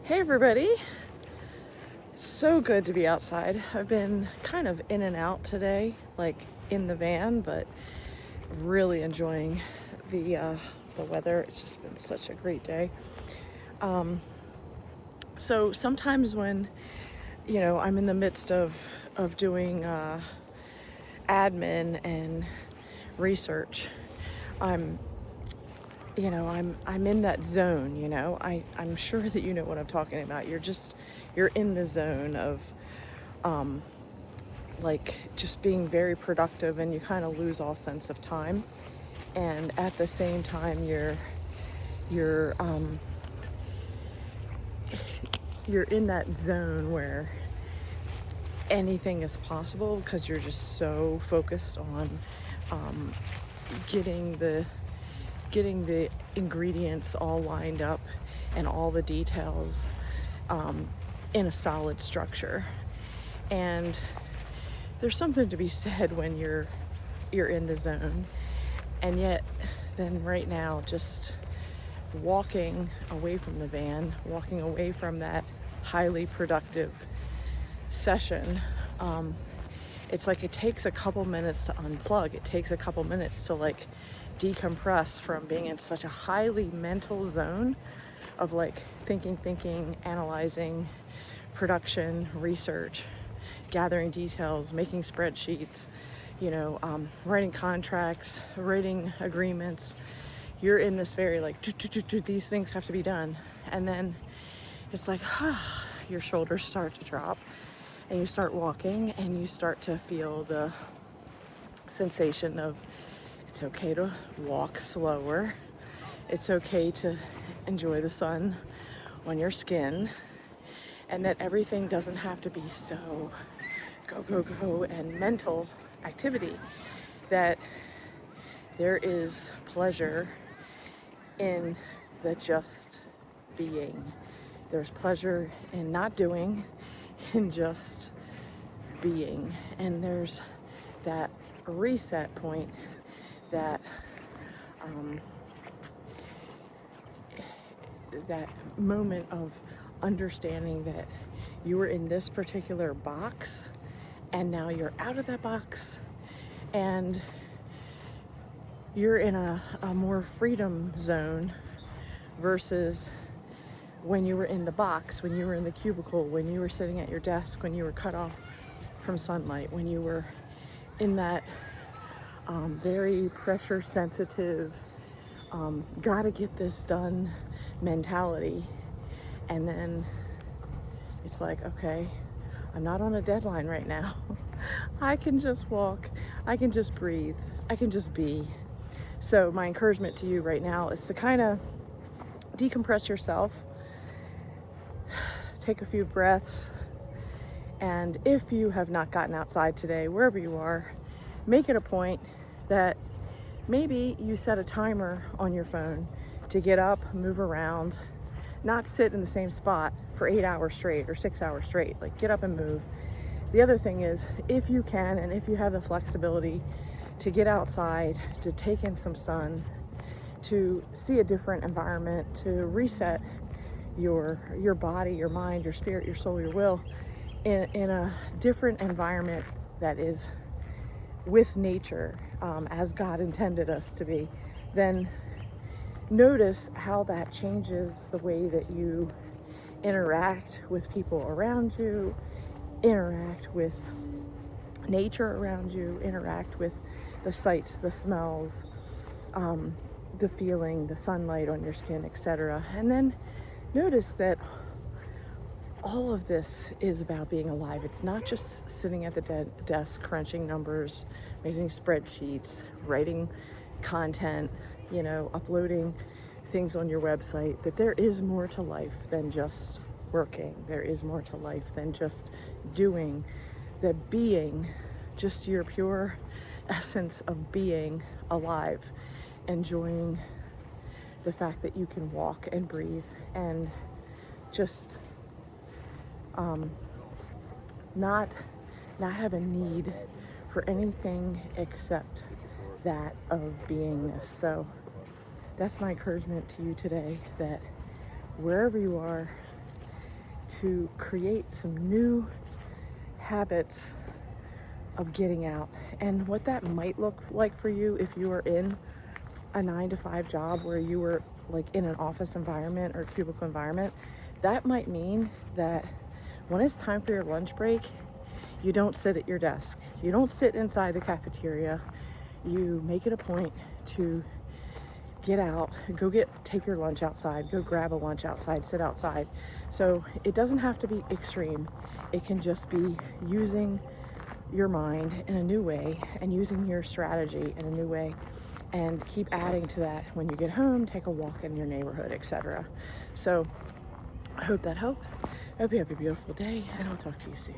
Hey everybody, so good to be outside. I've been kind of in and out today, like in the van, but really enjoying the weather. It's just been such a great day. So sometimes when, I'm in the midst of doing admin and research, I'm in that zone, I'm sure that you know what I'm talking about. You're in the zone of like just being very productive, and you kind of lose all sense of time. And at the same time, you're in that zone where anything is possible because you're just so focused on getting the ingredients all lined up and all the details in a solid structure. And there's something to be said when you're in the zone, and yet then right now just walking away from the van, walking away from that highly productive session, it's like it takes a couple minutes to unplug. It takes a couple minutes to like decompress from being in such a highly mental zone of like thinking, analyzing, production, research, gathering details, making spreadsheets, writing contracts, writing agreements. You're in this very like, these things have to be done. And then it's like, your shoulders start to drop and you start walking and you start to feel the sensation of it's okay to walk slower. It's okay to enjoy the sun on your skin, and that everything doesn't have to be so go and mental activity, that there is pleasure in the just being. There's pleasure in not doing, in just being. And there's that reset point, that that moment of understanding that you were in this particular box and now you're out of that box and you're in a more freedom zone versus when you were in the box, when you were in the cubicle, when you were sitting at your desk, when you were cut off from sunlight, when you were in that very pressure sensitive, gotta get this done mentality. And then it's like, okay, I'm not on a deadline right now. I can just walk, I can just breathe, I can just be. So my encouragement to you right now is to kind of decompress yourself, take a few breaths, and if you have not gotten outside today, wherever you are, make it a point that maybe you set a timer on your phone to get up, move around, not sit in the same spot for 8 hours straight or 6 hours straight. Like, get up and move. The other thing is, if you can and if you have the flexibility to get outside, to take in some sun, to see a different environment, to reset your body, your mind, your spirit, your soul, your will in a different environment that is with nature, as God intended us to be, then notice how that changes the way that you interact with people around you, interact with nature around you, interact with the sights, the smells, the feeling, the sunlight on your skin, etc. And then notice that all of this is about being alive. It's not just sitting at the desk crunching numbers, making spreadsheets, writing content, uploading things on your website. That there is more to life than just working. There is more to life than just doing. That being, just your pure essence of being alive, enjoying the fact that you can walk and breathe and just not have a need for anything except that of beingness. So that's my encouragement to you today, that wherever you are, to create some new habits of getting out. And what that might look like for you if you are in a 9-to-5 job where you were like in an office environment or cubicle environment, that might mean that when it's time for your lunch break, you don't sit at your desk. You don't sit inside the cafeteria. You make it a point to get out, take your lunch outside, go grab a lunch outside, sit outside. So it doesn't have to be extreme. It can just be using your mind in a new way and using your strategy in a new way, and keep adding to that when you get home, take a walk in your neighborhood, etc. So I hope that helps. I hope you have a beautiful day, and I'll talk to you soon.